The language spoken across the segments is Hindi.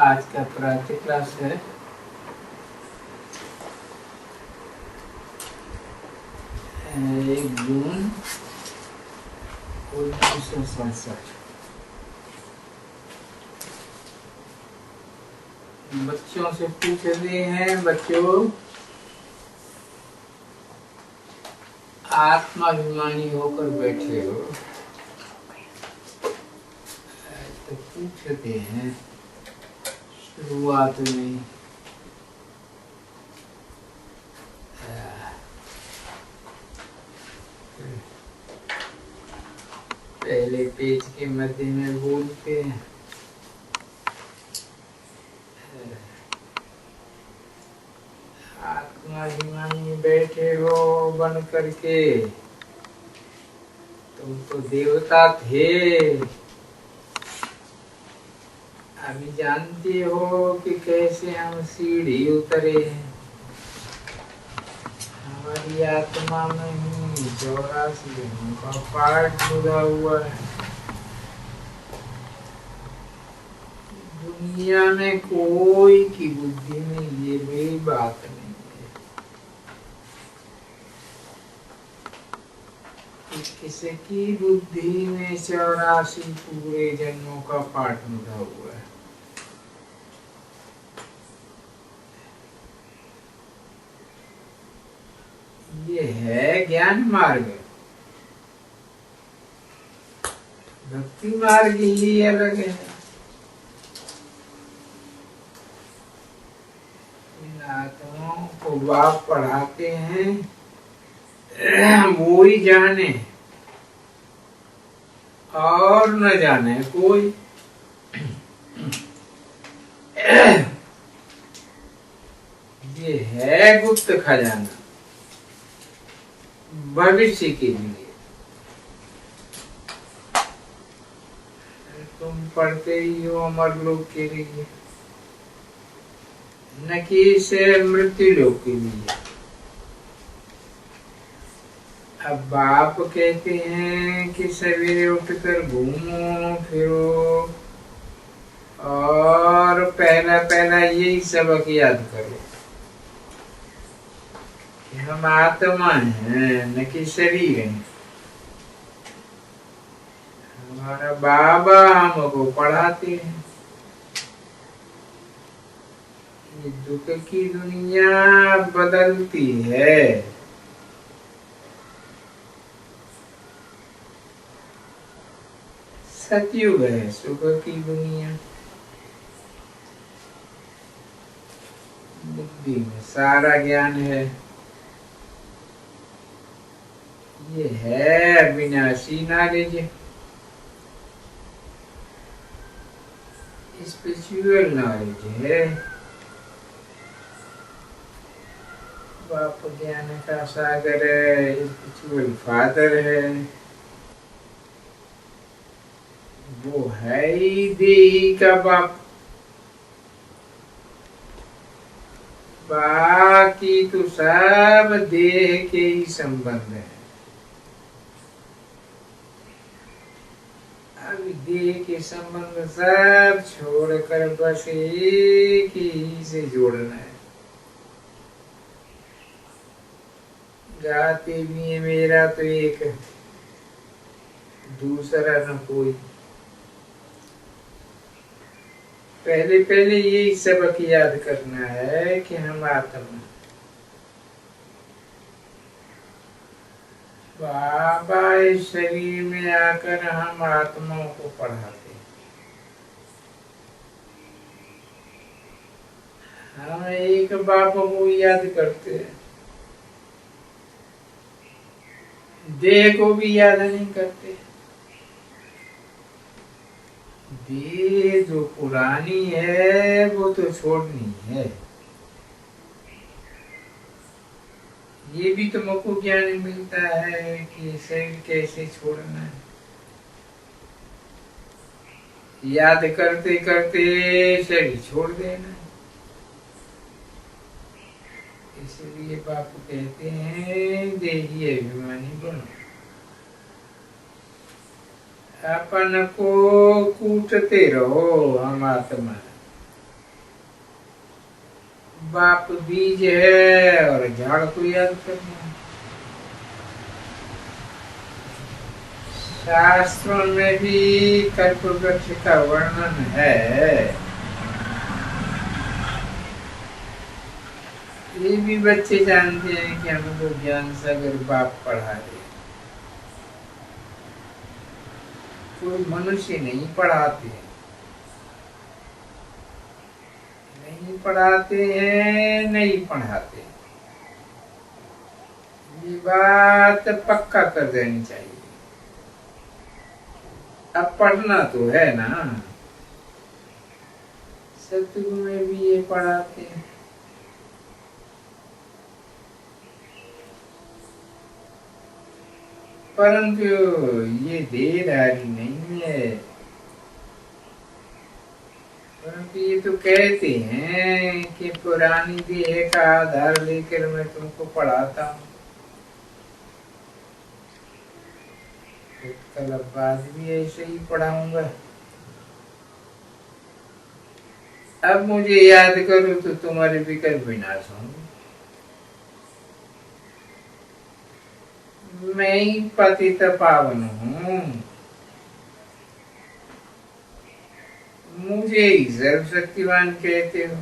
आज का प्रातः क्लास है 1 जून 1967। बच्चों से पूछ रहे हैं, बच्चों आत्माभिमानी होकर बैठे हो तो पूछते हैं शुरुआत में पहले पेज के मध्य में बोलते हैं आत्माभिमानी बैठे हो बन करके, तुम तो देवता थे। अभी जानते हो कि कैसे हम सीढ़ी उतरे हैं। हमारी आत्मा में ही 84 जन्मों का पाठ जुड़ा हुआ है। दुनिया में कोई की बुद्धि में ये भी बात नहीं है कि किसी की बुद्धि में 84 पूरे जन्मों का पाठ जुड़ा हुआ है। ये है ज्ञान मार्ग। भक्ति मार्ग ही अलग है। इन आत्माओं को बाप पढ़ाते हैं, वो ही जाने और न जाने कोई। ये है गुप्त खजाना भविष्य के लिए। तुम पढ़ते ही हो अमर लोक के लिए, न कि इसे मृत्यु लोक के लिए। अब बाप कहते हैं कि सवेरे उठकर घूमो फिरो और पहला पहला यही सबक याद करो कि हम आत्मा हैं, न कि शरीर हैं। हमारा बाबा हमको पढ़ाते हैं ये दुख की दुनिया बदलती है। सतयुग है सुख की दुनिया। बुद्धि में सारा ज्ञान है। ये है अविनाशी नॉलेज, स्पिरिचुअल नॉलेज है। बाप ज्ञान का सागर है, स्पिरिचुअल फादर है। वो है ही देही का बाप। बाकी तो सब देह के ही संबंध है। अभी देह के संबंध सब छोड़कर बस एक ही से जोड़ना है। जाते भी है मेरा तो एक, दूसरा न कोई। पहले पहले यही सबक याद करना है कि हम आत्मा। बाबा इस शरीर में आकर हम आत्माओं को पढ़ाते हैं। हम एक बाप को याद करते हैं, देह को भी याद नहीं करते। देह जो पुरानी है वो तो छोड़नी है। ये भी तुमको ज्ञान मिलता है कि शरीर कैसे छोड़ना है। याद करते करते शरीर छोड़ देना। इसलिए बापू कहते हैं देही अभिमानी बनो। अपन को कूटते रहो हम आत्मा। बाप बीज है और झाड़ को याद करना। शास्त्रों में भी कल्प वृक्ष का वर्णन है। ये भी बच्चे जानते हैं कि हमको ज्ञान सागर बाप पढ़ा दे। कोई मनुष्य नहीं पढ़ाते हैं, नहीं पढ़ाते हैं, नहीं पढ़ाते। ये बात पक्का कर देनी चाहिए। अब पढ़ना तो है ना। सतयुग में भी ये पढ़ाते हैं। परंतु ये देहधारी नहीं है। परंतु ये तो कहते हैं कि पुरानी देह का आधार लेकर मैं तुमको पढ़ाता हूँ। कल बाद भी ऐसे ही पढ़ाऊंगा। अब मुझे याद करो तो तुम्हारे विकल्प विनाश होंगे। मैं ही पतित पावन हूँ, मुझे ही सर्वशक्तिमान कहते हो।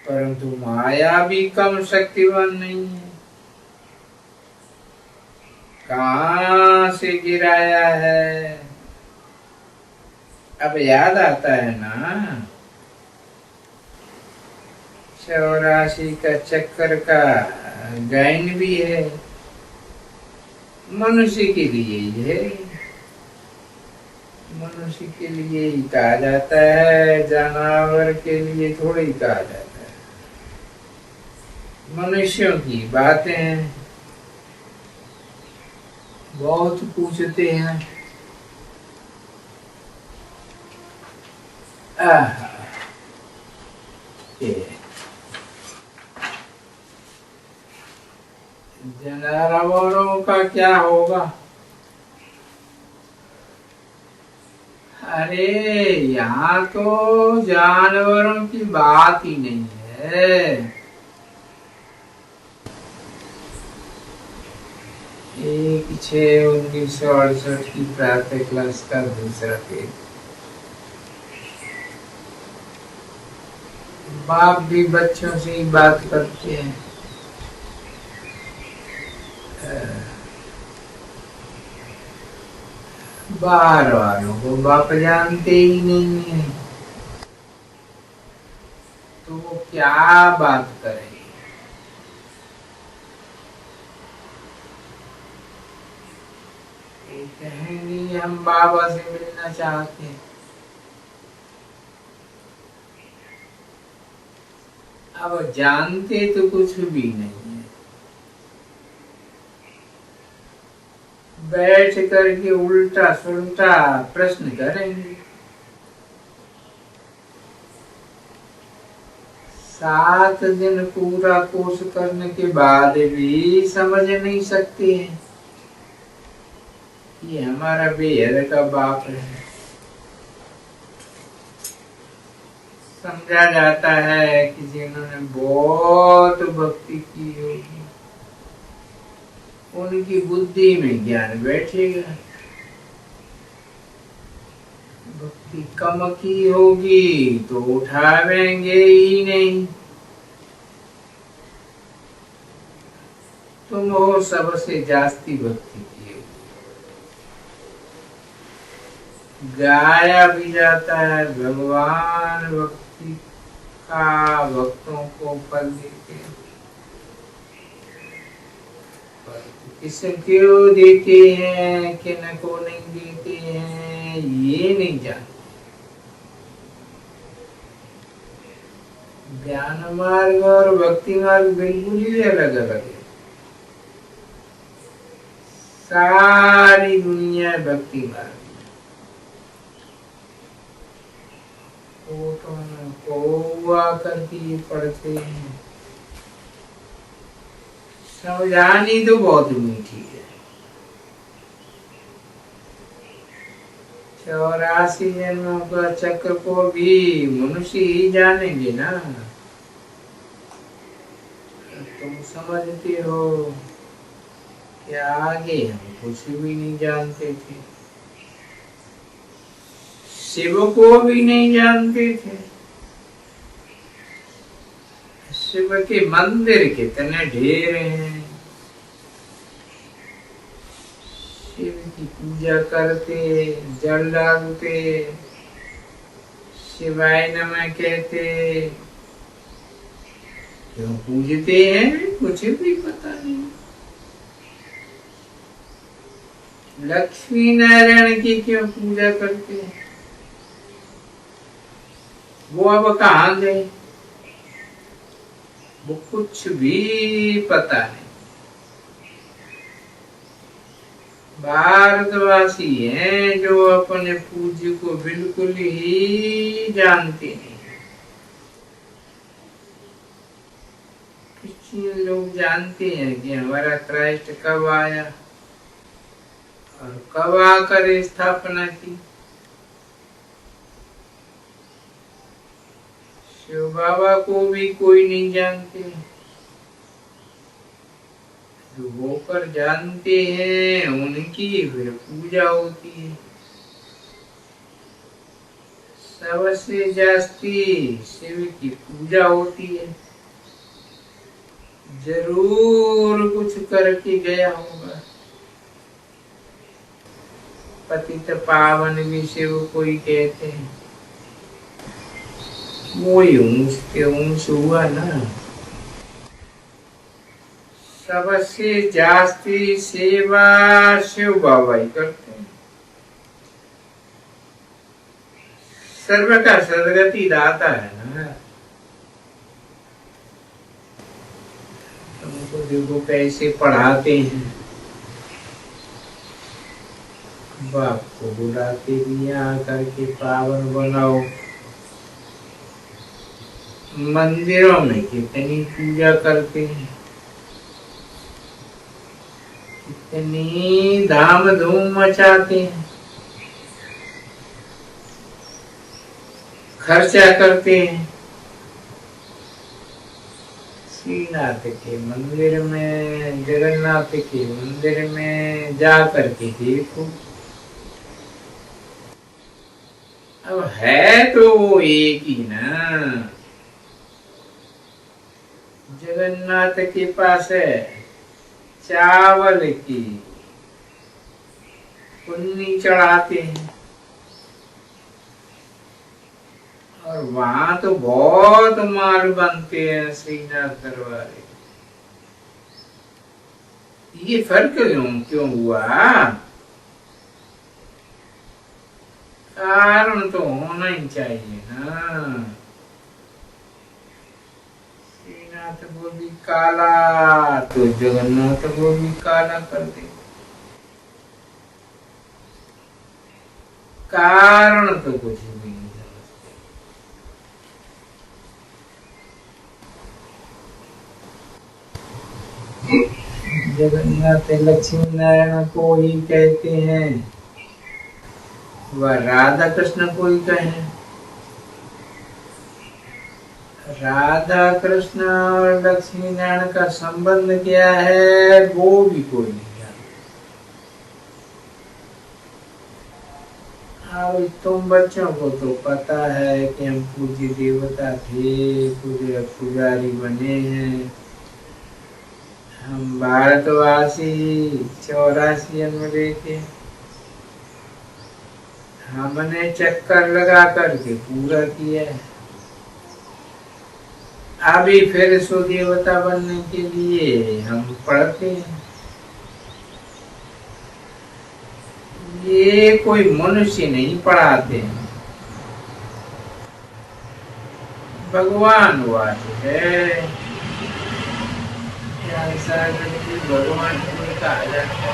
परंतु माया भी कम शक्तिवान नहीं है। कहाँ से गिराया है, अब याद आता है ना। 84 का चक्कर का गायन भी है। मनुष्य के लिए ही है, मनुष्य के लिए ही कहा जाता है, जानवर के लिए थोड़ी ही कहा जाता है। मनुष्यों की बातें बहुत पूछते हैं। जानवरों का क्या होगा? अरे यहाँ तो जानवरों की बात ही नहीं है। एक 6/1968 की प्रातः क्लास का दूसरा पेज। बाप भी बच्चों से ही बात करते हैं। बाहर वालों को बाप जानते ही नहीं है, तो वो क्या बात करेंगे। कहेंगे हम बाबा से मिलना चाहते हैं। अब जानते तो कुछ भी नहीं है, बैठ करके उल्टा सुल्टा प्रश्न करेंगे। 7 दिन पूरा कोर्स करने के बाद भी समझ नहीं सकते हैं ये हमारा बेहद का बाप है। समझा जाता है कि जिन्होंने बहुत भक्ति की होगी उनकी बुद्धि में ज्ञान बैठेगा। भक्ति कम की होगी तो उठावेंगे ही नहीं। तुम हो सबसे जास्ती भक्ति की होगी। गाया भी जाता है भगवान भक्ति का भक्तों को फल देते हैं। किसे क्यों देते हैं किन को नहीं देते हैं ये नहीं जानते। ज्ञान मार्ग और भक्ति मार्ग बिल्कुल ही अलग अलग है। सारी दुनिया भक्ति मार्ग को करके पढ़ते हैं। समझानी तो बहुत मीठी है। 84 जन्मों का चक्र को भी मनुष्य ही जानेंगे ना। तुम समझते हो कि आगे हम कुछ भी नहीं जानते थे, शिव को भी नहीं जानते थे। शिव के मंदिर कितने ढेर हैं, शिव की पूजा करते, जल डालते, शिवाय नमः कहते, क्यों पूजते हैं कुछ भी पता नहीं। लक्ष्मी नारायण की क्यों पूजा करते हैं, वो अब कहाँ गए, वो कुछ भी पता नहीं। भारतवासी हैं जो अपने पूज्य को बिल्कुल ही जानते नहीं। कुछ लोग जानते हैं कि हमारा क्राइस्ट कब आया और कब आकर स्थापना की। शिव बाबा को भी कोई नहीं जानते, जो होकर जानते हैं उनकी फिर पूजा होती है। सबसे जास्ती शिव की पूजा होती है, जरूर कुछ करके गया होगा। पतित पावन भी शिव को ही कहते हैं, वो ही ऊंच के ऊंच हुआ ना। सबसे जास्ती सेवा शिव बाबा ही करते हैं। सर्व का सदगति दाता है ना। तुमको देखो कैसे पढ़ाते हैं, बाप को बुलाते भी यहाँ करके पावन बनाओ। मंदिरों में कितनी पूजा करते हैं, कितनी धाम धूम मचाते हैं, खर्चा करते हैं। श्रीनाथ के मंदिर में, जगन्नाथ के मंदिर में जा करके देखो, अब है तो वो एक ही ना। जगन्नाथ के पास है चावल की पुन्नी चढ़ाते हैं, और वहां तो बहुत माल बनते हैं श्रीनाथ दरबार। ये फर्क क्यों हुआ, कारण तो होना ही चाहिए ना। श्रीनाथ को भी काला तो जगन्नाथ को भी काला कर दे, कारण तो कुछ भी नहीं। जगन्नाथ लक्ष्मी नारायण को ही कहते हैं, वह राधा कृष्ण को ही कहें। राधा कृष्ण और लक्ष्मी नारायण का संबंध क्या है वो भी कोई नहीं जानता। अब तुम बच्चों को तो पता है कि हम पूज्य देवता थे, पूज्य पुजारी बने हैं। हम भारतवासी 84 जन्म लेके हमने चक्कर लगा करके पूरा किया है। अभी फिर सुदेवता बनने के लिए हम पढ़ते हैं। ये कोई मनुष्य नहीं पढ़ाते हैं, भगवान वाले है। भगवान को कहा जाता है।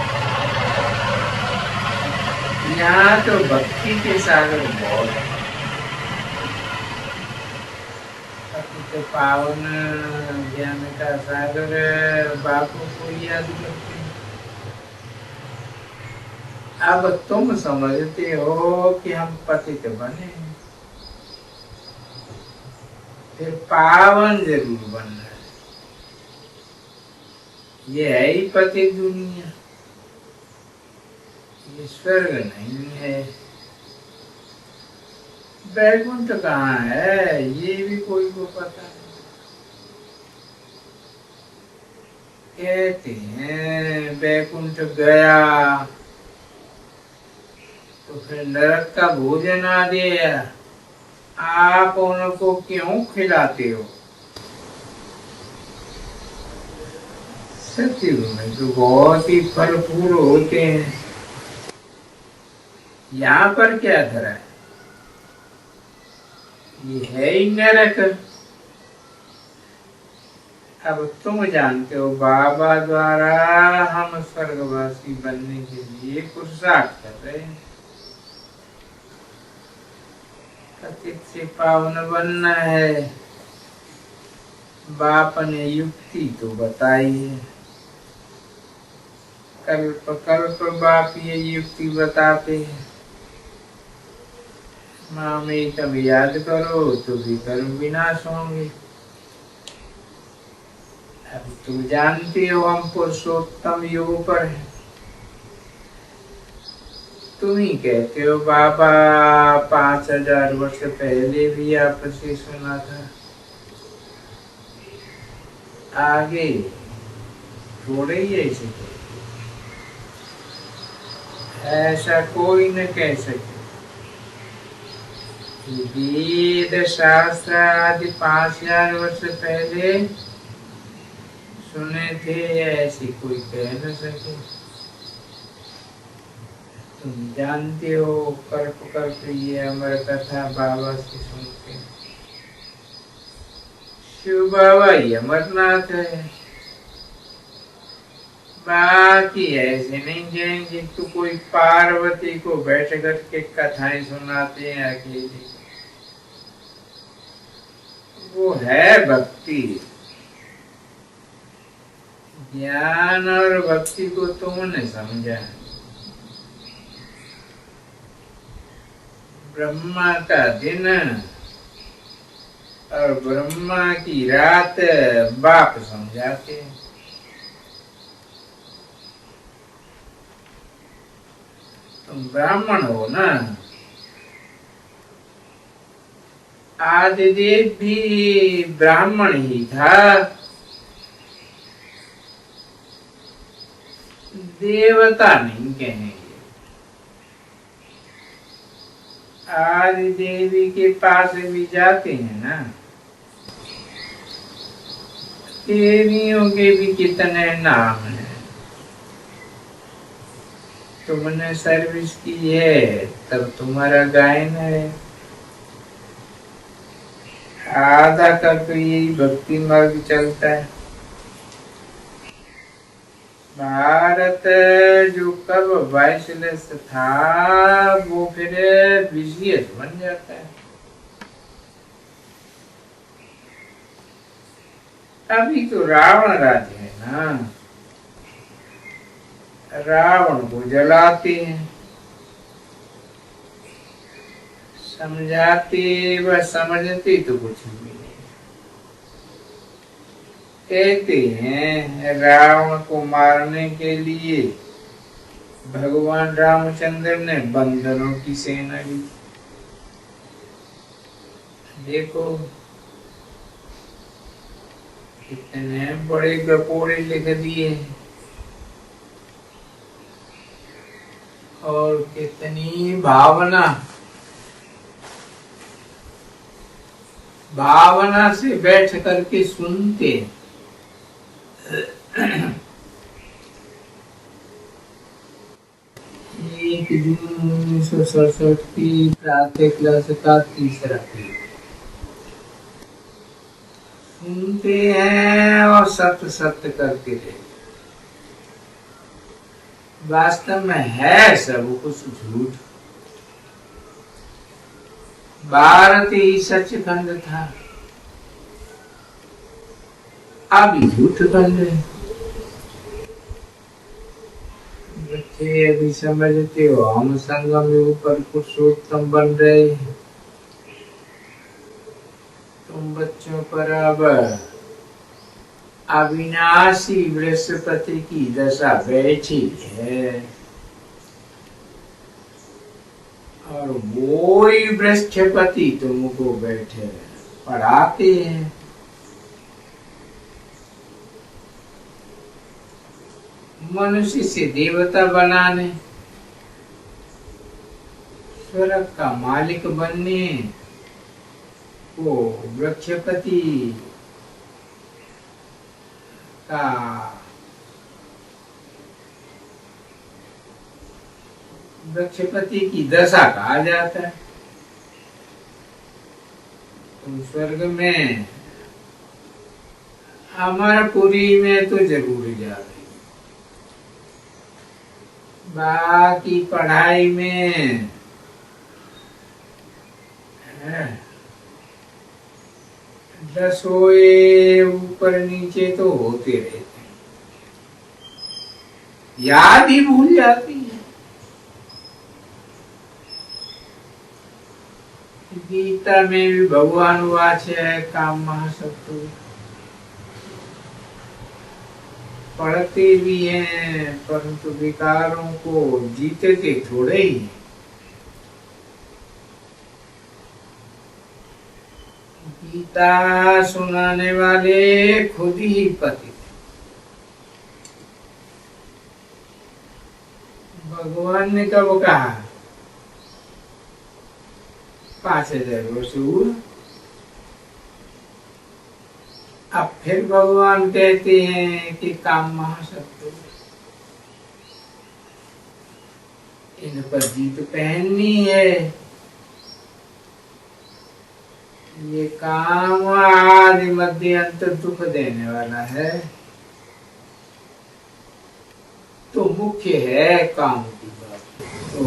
यहाँ तो भक्ति के सागर बहुत है। तो पावन ज्ञान का सागर बापू को याद करते हैं। अब तुम समझते हो कि हम पतित बने हैं, फिर पावन जरूर बनना है। ये है ही पतित दुनिया, ये स्वर्ग नहीं है। बैकुंठ कहाँ है ये भी कोई को पता नहीं। कहते हैं बैकुंठ गया तो फिर नरक का भोजन आ गया, आप उनको क्यों खिलाते हो? सत्युग में तो बहुत ही फल फूल होते हैं, यहाँ पर क्या धरा है? ये है ही नरक। अब तुम जानते हो बाबा द्वारा हम स्वर्गवासी बनने के लिए पुरुषार्थ कर रहे हैं। पतित से पावन बनना है। बाप ने युक्ति तो बताई है, कल्प कल्प बाप ये युक्ति बताते हैं। मामे तब याद करो तो भी कर्म विनाश होंगे। अब तुम जानते हो हम पुरुषोत्तम योग पर है। तुम ही कहते हो बाबा 5000 वर्ष पहले भी आपसे सुना था, आगे थोड़े ही ऐसे ऐसा कोई न कह सके। वेद शास्त्र आदि 5000 वर्ष पहले सुने थे, ऐसी कोई कह न सके। तुम जानते हो कल्प कल्प ये अमर कथा बाबा से सुनते। शिव बाबा ही अमरनाथ है, बाकी ऐसे नहीं कहेंगे तो कोई पार्वती को बैठ करके कथाएं सुनाते हैं अकेले। वो है भक्ति। ज्ञान और भक्ति को तुमने समझा। ब्रह्मा का दिन और ब्रह्मा की रात बाप समझाते हैं। तुम ब्राह्मण हो ना, आदिदेव भी ब्राह्मण ही था, देवता नहीं कहेंगे। आदि देवी के पास भी जाते हैं ना, देवियों के भी कितने नाम हैं। तुमने सर्विस की है तब तुम्हारा गायन है। आधा का तो यही भक्ति मार्ग चलता है। भारत जो कब वाइसलेस था वो फिर विजियस बन जाता है। अभी तो रावण राज है ना, रावण को जलाते हैं, समझाते व समझते तो कुछ भी नहीं। कहते हैं रावण को मारने के लिए भगवान रामचंद्र ने बंदरों की सेना ली। देखो कितने बड़े गपोड़े लिख दिए और कितनी भावना से बैठ करके सुनते। एक जून 1967 की प्रातः क्लास का तीसरा पीरियड सुनते हैं और सत्य सत्य करते रहे। वास्तव में है सब कुछ झूठ। भारत ही सचखंड था, अब झूठ खंड है। बच्चे अभी समझते हो हम संगम योग पर पुरुषोत्तम बन रहे हैं। तुम बच्चों पर अब अविनाशी बृहस्पति की दशा बैठी है और वो ही बृहस्पति तुमको बैठे पढ़ाते हैं। मनुष्य से देवता बनाने, स्वर्ग का मालिक बनने को बृहस्पति का बृहस्पति की दशा कहा जाता है। तुम स्वर्ग में अमरपुरी में तो जरूर जाते, बाकी पढ़ाई में दसों ऊपर नीचे तो होते रहते, याद ही भूल जाती है। गीता में भी भगवान वाच है काम महाशत्रु, पढ़ते भी हैं परंतु विकारों को जीतते थोड़े ही। गीता सुनाने वाले खुद ही पति, भगवान ने कब कहा 5000 वर्ष हुआ, अब फिर भगवान कहते हैं कि काम महाशत्रु, इन पर जीत पहननी है। ये काम आदि मध्य अंत दुख देने वाला है, तो मुख्य है काम की बात। तो